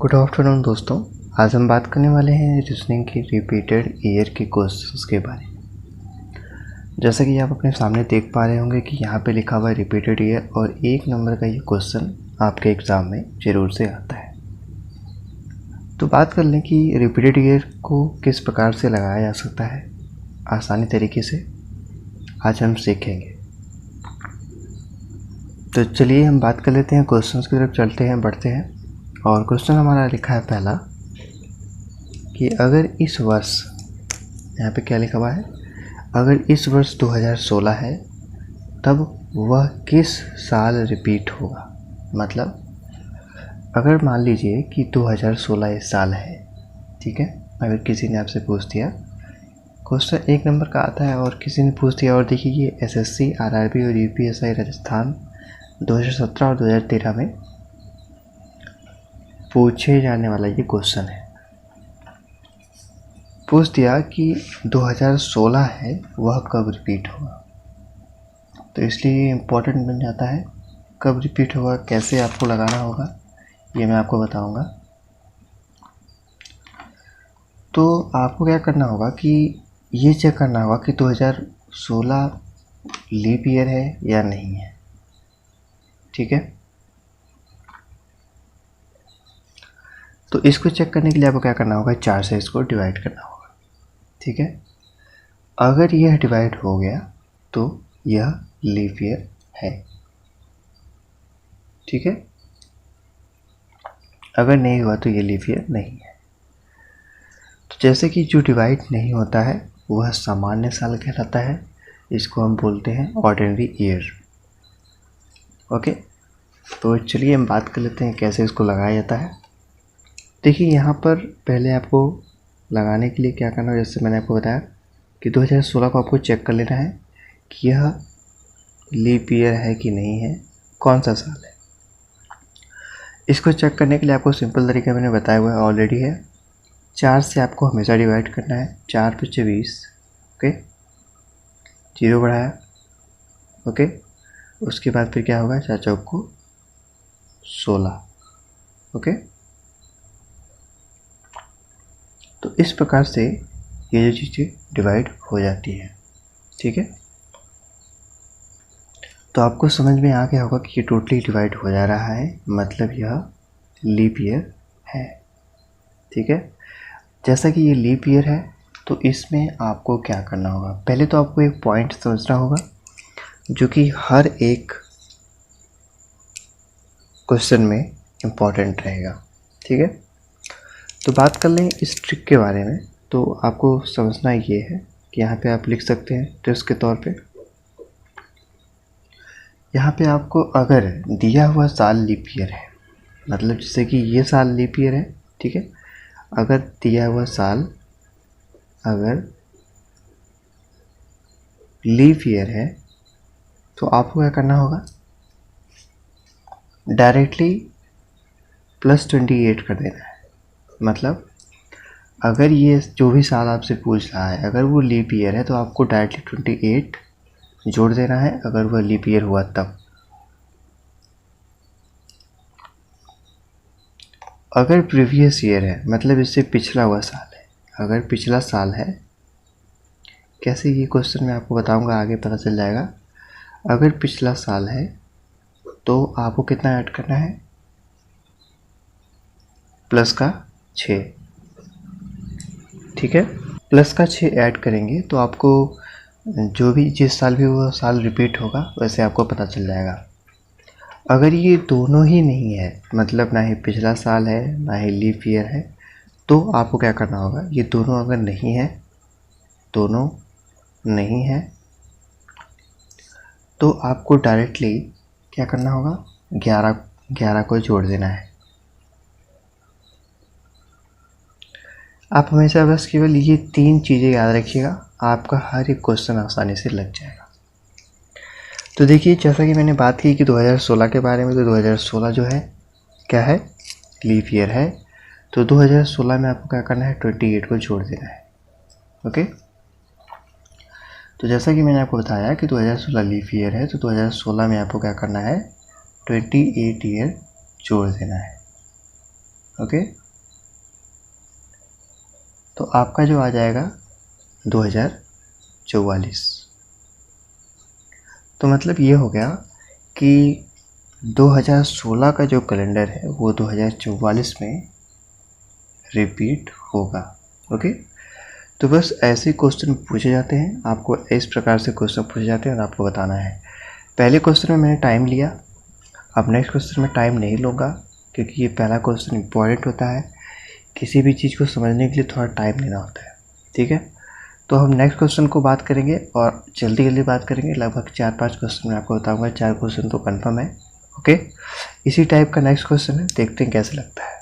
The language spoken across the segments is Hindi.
गुड आफ्टरनून दोस्तों। आज हम बात करने वाले हैं रीजनिंग की रिपीटेड ईयर के क्वेश्चंस के बारे में। जैसा कि आप अपने सामने देख पा रहे होंगे कि यहाँ पे लिखा हुआ है रिपीटेड ईयर और 1 नंबर का ये क्वेश्चन आपके एग्ज़ाम में ज़रूर से आता है। तो बात कर लें कि रिपीटेड ईयर को किस प्रकार से लगाया जा सकता है आसानी तरीके से, आज हम सीखेंगे। तो चलिए हम बात कर लेते हैं, क्वेश्चंस की तरफ चलते हैं, बढ़ते हैं। और क्वेश्चन हमारा लिखा है पहला कि अगर इस वर्ष, यहाँ पे क्या लिखा हुआ है, अगर इस वर्ष 2016 है तब वह किस साल रिपीट होगा। मतलब अगर मान लीजिए कि 2016 इस साल है, ठीक है। अगर किसी ने आपसे पूछ दिया, क्वेश्चन 1 नंबर का आता है और किसी ने पूछ दिया, और देखिए ये एसएससी, आरआरबी और यूपीएससी राजस्थान 2017 और 2013 में पूछे जाने वाला ये क्वेश्चन है। पूछ दिया कि 2016 है वह कब रिपीट होगा, तो इसलिए इम्पोर्टेंट बन जाता है। कब रिपीट होगा, कैसे आपको लगाना होगा, ये मैं आपको बताऊंगा। तो आपको क्या करना होगा कि ये चेक करना होगा कि 2016 लीप ईयर है या नहीं है, ठीक है। तो इसको चेक करने के लिए आपको क्या करना होगा, 4 से इसको डिवाइड करना होगा, ठीक है। अगर यह डिवाइड हो गया तो यह लीप ईयर है, ठीक है। अगर नहीं हुआ तो ये लीप ईयर नहीं है। तो जैसे कि जो डिवाइड नहीं होता है वह सामान्य साल कहलाता है, इसको हम बोलते हैं ऑर्डिनरी ईयर। ओके, तो चलिए हम बात कर लेते हैं कैसे इसको लगाया जाता है। देखिए यहाँ पर पहले आपको लगाने के लिए क्या करना है, जैसे मैंने आपको बताया कि 2016 को आपको चेक कर लेना है कि यह लीप ईयर है कि नहीं है, कौन सा साल है। इसको चेक करने के लिए आपको सिंपल तरीका मैंने बताया हुआ है, ऑलरेडी है। 4 से आपको हमेशा डिवाइड करना है, 4 × 20, ओके, 0 बढ़ाया, ओके। उसके बाद फिर क्या होगा, 4 चौक को 16, ओके। तो इस प्रकार से ये जो चीज़ें डिवाइड हो जाती है, ठीक है। तो आपको समझ में आ गया होगा कि ये टोटली डिवाइड हो जा रहा है, मतलब यह लीप ईयर है, ठीक है। जैसा कि ये लीप ईयर है तो इसमें आपको क्या करना होगा, पहले तो आपको एक पॉइंट समझना होगा जो कि हर एक क्वेश्चन में इम्पॉर्टेंट रहेगा, ठीक है। तो बात कर लें इस ट्रिक के बारे में। तो आपको समझना ये है कि यहाँ पे आप लिख सकते हैं ट्रिक्स के तौर पे। यहाँ पे आपको अगर दिया हुआ साल लीप ईयर है, मतलब जैसे कि ये साल लीप ईयर है, ठीक है। अगर दिया हुआ साल अगर लीप ईयर है तो आपको क्या करना होगा, डायरेक्टली +28 कर देना है। मतलब अगर ये जो भी साल आपसे पूछ रहा है अगर वो लीप ईयर है तो आपको डायरेक्टली 28 जोड़ देना है, अगर वह लीप ईयर हुआ तब। अगर प्रीवियस ईयर है, मतलब इससे पिछला हुआ साल है, अगर पिछला साल है, कैसे ये क्वेश्चन मैं आपको बताऊंगा, आगे पता चल जाएगा। अगर पिछला साल है तो आपको कितना ऐड करना है, +6, ठीक है। +6 ऐड करेंगे तो आपको जो भी जिस साल भी वो साल रिपीट होगा वैसे आपको पता चल जाएगा। अगर ये दोनों ही नहीं है, मतलब ना ही पिछला साल है ना ही लीप ईयर है, तो आपको क्या करना होगा, ये दोनों अगर नहीं है, दोनों नहीं है, तो आपको डायरेक्टली क्या करना होगा, 11 को जोड़ देना है। आप हमेशा बस केवल ये 3 चीज़ें याद रखिएगा, आपका हर एक क्वेश्चन आसानी से लग जाएगा। तो देखिए जैसा कि मैंने बात की कि 2016 के बारे में, तो 2016 जो है क्या है, लीप ईयर है। तो 2016 में आपको क्या करना है, 28 को जोड़ देना है, ओके। तो जैसा कि मैंने आपको बताया कि 2016 लीप ईयर है, तो 2016 में आपको क्या करना है, 28 ईयर जोड़ देना है, ओके, तो आपका जो आ जाएगा 2044। तो मतलब ये हो गया कि 2016 का जो कैलेंडर है वो 2044 में रिपीट होगा। ओके, तो बस ऐसे क्वेश्चन पूछे जाते हैं, आपको इस प्रकार से क्वेश्चन पूछे जाते हैं और आपको बताना है। पहले क्वेश्चन में मैंने टाइम लिया, अब नेक्स्ट क्वेश्चन में टाइम नहीं लूँगा क्योंकि ये पहला क्वेश्चन इम्पॉर्टेंट होता है, किसी भी चीज़ को समझने के लिए थोड़ा टाइम लेना होता है। ठीक है, तो हम नेक्स्ट क्वेश्चन को बात करेंगे और जल्दी जल्दी बात करेंगे, लगभग 4-5 क्वेश्चन मैं आपको बताऊँगा, 4 क्वेश्चन तो कन्फर्म है। ओके, इसी टाइप का नेक्स्ट क्वेश्चन है, देखते हैं कैसे लगता है।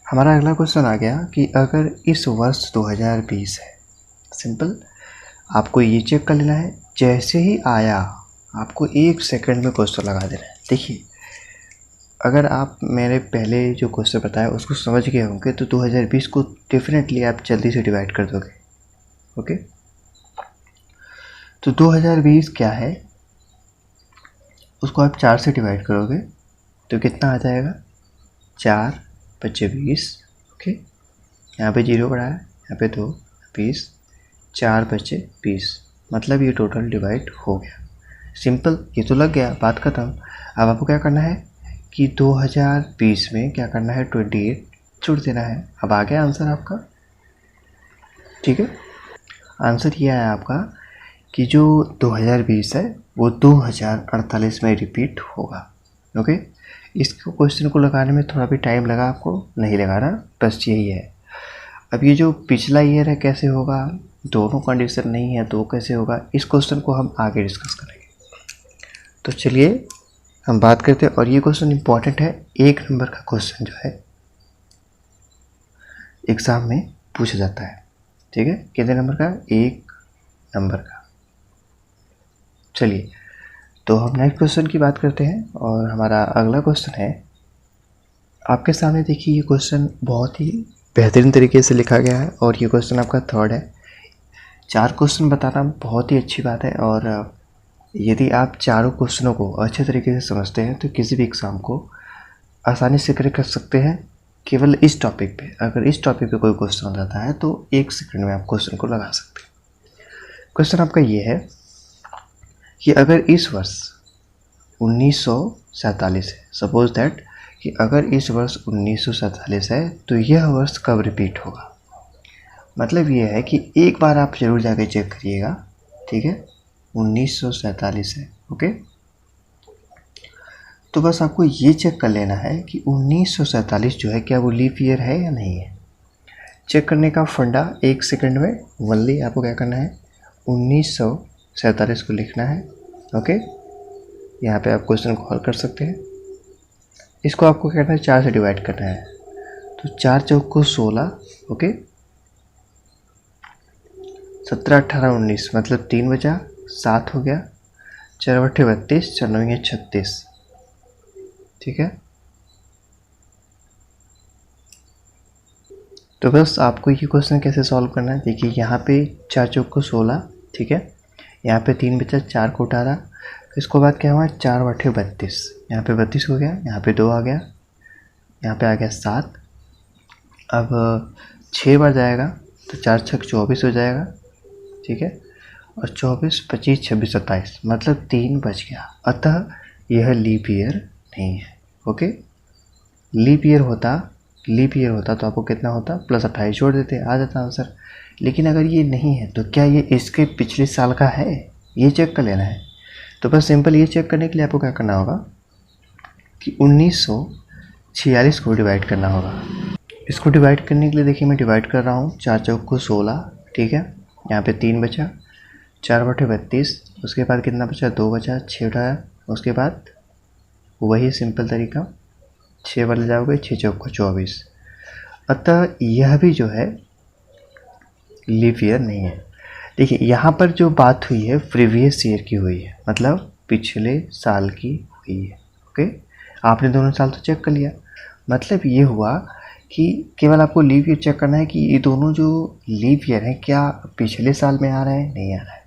हमारा अगला क्वेश्चन आ गया कि अगर इस वर्ष 2020 है, सिंपल आपको ये चेक कर लेना है, जैसे ही आया आपको 1 सेकंड में क्वेश्चन लगा देना है। देखिए, अगर आप मेरे पहले जो क्वेश्चन बताया उसको समझ गए होंगे तो 2020 को डेफिनेटली आप जल्दी से डिवाइड कर दोगे। ओके, तो 2020 क्या है, उसको आप 4 से डिवाइड करोगे तो कितना आ जाएगा, 4 × 20। ओके, यहाँ पे 0 पड़ा है, यहाँ पे 2, 20, 4 × 20, मतलब ये टोटल डिवाइड हो गया। सिंपल, ये तो लग गया, बात खत्म। अब आपको क्या करना है कि 2020 में क्या करना है, 28 छोड़ देना है। अब आ गया आंसर आपका। ठीक है, आंसर ये आया आपका कि जो 2020 है वो 2048 में रिपीट होगा। ओके, इसको क्वेश्चन को लगाने में थोड़ा भी टाइम लगा, आपको नहीं लगाना, बस यही है। अब ये जो पिछला ईयर है कैसे होगा, दोनों कंडीशन नहीं है तो कैसे होगा, इस क्वेश्चन को हम आगे डिस्कस करेंगे। तो चलिए हम बात करते हैं, और ये क्वेश्चन इंपॉर्टेंट है, 1 नंबर का क्वेश्चन जो है एग्ज़ाम में पूछा जाता है। ठीक है, कितने नंबर का, 1 नंबर का। चलिए, तो हम नेक्स्ट क्वेश्चन की बात करते हैं, और हमारा अगला क्वेश्चन है आपके सामने। देखिए, ये क्वेश्चन बहुत ही बेहतरीन तरीके से लिखा गया है और ये क्वेश्चन आपका 3rd है। 4 क्वेश्चन बताना बहुत ही अच्छी बात है, और यदि आप चारों क्वेश्चनों को अच्छे तरीके से समझते हैं तो किसी भी एग्ज़ाम को आसानी से क्रैक कर सकते हैं। केवल इस टॉपिक पे, अगर इस टॉपिक पे कोई क्वेश्चन आ जाता है तो 1 सेकंड में आप क्वेश्चन को लगा सकते हैं। क्वेश्चन आपका ये है कि अगर इस वर्ष 1947 है, सपोज दैट कि अगर इस वर्ष 1947 है तो यह वर्ष कब रिपीट होगा। मतलब ये है कि एक बार आप ज़रूर जाके चेक करिएगा। ठीक है, 1947 है। ओके, तो बस आपको ये चेक कर लेना है कि 1947 जो है क्या वो लीप ईयर है या नहीं है। चेक करने का फंडा 1 सेकंड में वनली आपको क्या करना है, 1947 को लिखना है। ओके, यहाँ पे आप क्वेश्चन को हल कर सकते हैं। इसको आपको क्या करना है, 4 से डिवाइड करना है, तो 4 चौक को 16। ओके, 17, 18, 19, मतलब 3 बचा, 7 हो गया, 4 × 8 = 32, 4 × 9 = 36। ठीक है, तो बस आपको ये क्वेश्चन कैसे सॉल्व करना है। देखिए, यहाँ पे 4 चौक को 16, ठीक है, यहाँ पे 3 बचा, 4 को 18, इसको बाद क्या हुआ, 4 × 8 = 32, यहाँ पे 32 हो गया, यहाँ पे 2 आ गया, यहाँ पे आ गया 7। अब 6 बार जाएगा तो 4 × 6 = 24 हो जाएगा। ठीक है, और 24, 25, 26, 27, मतलब 3 बच गया। अतः यह लीप ईयर नहीं है। ओके, लीप ईयर होता तो आपको कितना होता, +28 जोड़ देते, आ जाता आंसर। लेकिन अगर ये नहीं है तो क्या ये इसके पिछले साल का है, ये चेक कर लेना है। तो बस सिंपल ये चेक करने के लिए आपको क्या करना होगा कि 1946 को डिवाइड करना होगा। इसको डिवाइड करने के लिए देखिए मैं डिवाइड कर रहा हूँ, 4 चौक को 16, ठीक है, यहाँ पे 3 बचा, 4 × 8 = 32, उसके बाद कितना बचा, 2 बचा, 6 उठाया, उसके बाद वही सिंपल तरीका, 6 बार ले जाओगे, 6 चौक को 24। अतः यह भी जो है लीप ईयर नहीं है। देखिए, यहाँ पर जो बात हुई है प्रीवियस ईयर की हुई है, मतलब पिछले साल की हुई है। ओके, आपने दोनों साल तो चेक कर लिया, मतलब ये हुआ कि केवल आपको लीप ईयर चेक करना है कि ये दोनों जो लीप ईयर हैं क्या पिछले साल में आ रहा है, नहीं आ रहा है।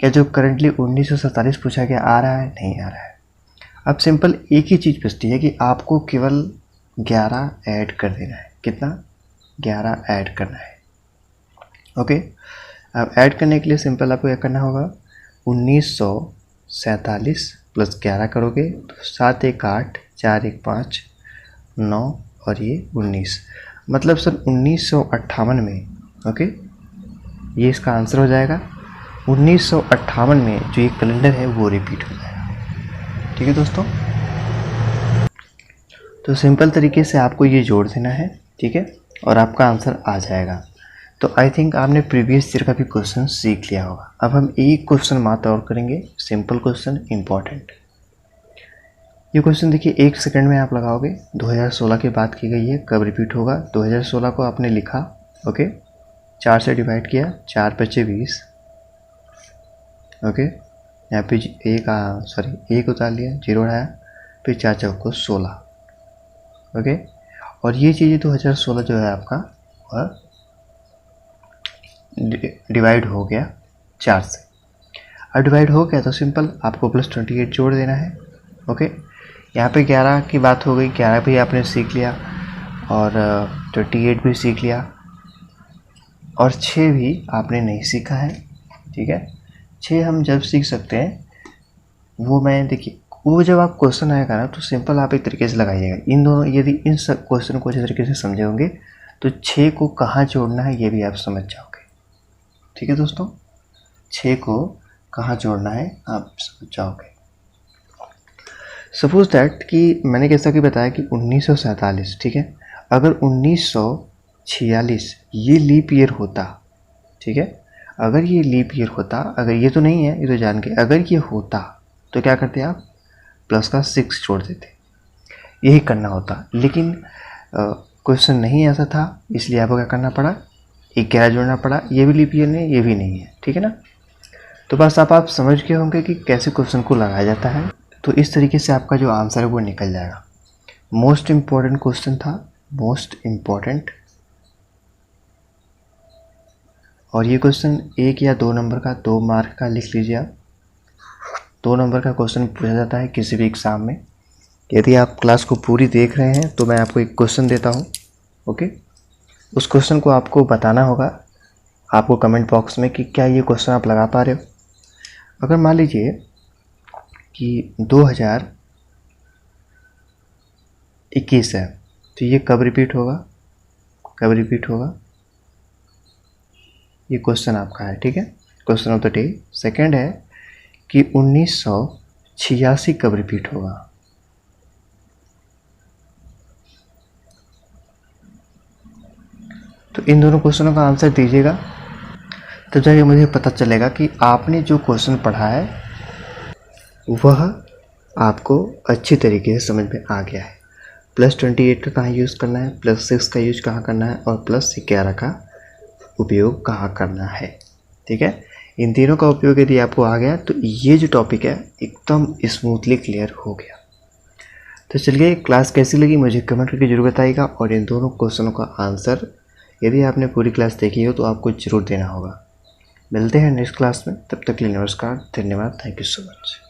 क्या जो करंटली 1947 पूछा गया आ रहा है, नहीं आ रहा है। अब सिंपल एक ही चीज़ बचती है कि आपको केवल 11 ऐड कर देना है। कितना? 11 ऐड करना है। ओके, अब ऐड करने के लिए सिंपल आपको क्या करना होगा, 1947 प्लस 11 करोगे तो 7 1 8, 4 1 5, 9 और ये 19, मतलब सन 1958 में। ओके, ये इसका आंसर हो जाएगा। 1958 में जो ये कैलेंडर है वो रिपीट हो जाएगा। ठीक है दोस्तों, तो सिंपल तरीके से आपको ये जोड़ देना है। ठीक है, और आपका आंसर आ जाएगा। तो आई थिंक आपने प्रीवियस ईयर का भी क्वेश्चन सीख लिया होगा। अब हम एक क्वेश्चन मात्र और करेंगे, सिंपल क्वेश्चन, इम्पॉर्टेंट। ये क्वेश्चन देखिए 1 सेकंड में आप लगाओगे। 2016 की बात की गई है, कब रिपीट होगा। 2016 को आपने लिखा, ओके, 4 से डिवाइड किया, 4 बचे 20। ओके, यहाँ पे एक उतार लिया, 0 उठाया, फिर 4 चौको 16। ओके, और ये चीज़ 2016 जो है आपका वह डिवाइड हो गया 4 से। अब डिवाइड हो गया तो सिंपल आपको प्लस 28 जोड़ देना है। ओके, यहाँ पे 11 की बात हो गई, 11 भी आपने सीख लिया और 28 भी सीख लिया, और 6 भी आपने नहीं सीखा है। ठीक है, 6 हम जब सीख सकते हैं वो मैं देखिए, वो जब आप क्वेश्चन आएगा ना तो सिंपल आप एक तरीके से लगाइएगा। इन दोनों, यदि इन सब क्वेश्चन को अच्छे तरीके से समझे होंगे तो 6 को कहाँ जोड़ना है ये भी आप समझ जाओगे। ठीक है दोस्तों, 6 को कहाँ जोड़ना है आप समझ जाओगे। सपोज दैट कि मैंने कैसा कि बताया कि 1947, ठीक है, अगर 1946 ये लीप ईयर होता, ठीक है, अगर ये लीप ईयर होता, अगर ये तो नहीं है, ये तो जान के, अगर ये होता तो क्या करते आप, प्लस का 6 जोड़ देते, यही करना होता। लेकिन क्वेश्चन नहीं ऐसा था, इसलिए आपको क्या करना पड़ा, 11 जोड़ना पड़ा। ये भी लीप ईयर नहीं, ये भी नहीं है। ठीक है ना, तो बस आप समझ गए होंगे कि कैसे क्वेश्चन को लगाया जाता है। तो इस तरीके से आपका जो आंसर है वो निकल जाएगा। मोस्ट इम्पॉर्टेंट क्वेश्चन था, मोस्ट इम्पॉर्टेंट। और ये क्वेश्चन 1 या 2 नंबर का, 2 मार्क का लिख लीजिए आप। 2 नंबर का क्वेश्चन पूछा जाता है किसी भी एग्ज़ाम में। यदि आप क्लास को पूरी देख रहे हैं तो मैं आपको एक क्वेश्चन देता हूँ। ओके, उस क्वेश्चन को आपको बताना होगा आपको कमेंट बॉक्स में कि क्या ये क्वेश्चन आप लगा पा रहे हो। अगर मान लीजिए कि 2021 है तो ये कब रिपीट होगा, कब रिपीट होगा, ये क्वेश्चन आपका है। ठीक है, question of the day. Second है कि 1986 कब रिपीट होगा। तो इन दोनों क्वेश्चनों का आंसर दीजिएगा, तब जाके मुझे पता चलेगा कि आपने जो क्वेश्चन पढ़ा है वह आपको अच्छी तरीके से समझ में आ गया है। प्लस 28 का कहाँ यूज़ करना है, प्लस 6 का यूज कहाँ करना है, और प्लस 11 का उपयोग कहाँ करना है। ठीक है, इन तीनों का उपयोग यदि आपको आ गया तो ये जो टॉपिक है एकदम स्मूथली क्लियर हो गया। तो चलिए, क्लास कैसी लगी मुझे कमेंट करके जरूर बताइएगा, और इन दोनों क्वेश्चनों का आंसर यदि आपने पूरी क्लास देखी हो तो आपको ज़रूर देना होगा। मिलते हैं नेक्स्ट क्लास में, तब तक के लिए नमस्कार, धन्यवाद, थैंक यू सो मच।